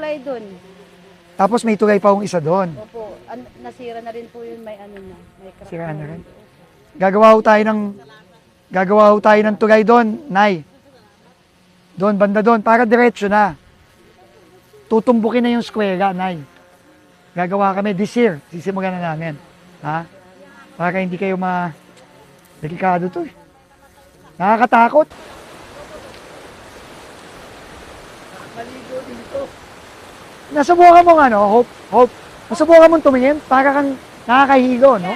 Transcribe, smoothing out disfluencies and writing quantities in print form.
tulay doon. Tapos may tulay pa isa doon. Opo, nasira na rin po yun, may ano na, may crack. Sira na rin. Gagawa ho tayo ng tulay doon, Nay. Doon, banda doon, para diretso na. Tutumbukin na yung skwela, Nay. Gagawa kami this year. Sisimulan na namin. Ha? Para hindi kayo delikado to eh. Nakakatakot. Maligo dito. Nasubukan mo Hope. Nasubukan mong tumingin para kang nakakahilo, no?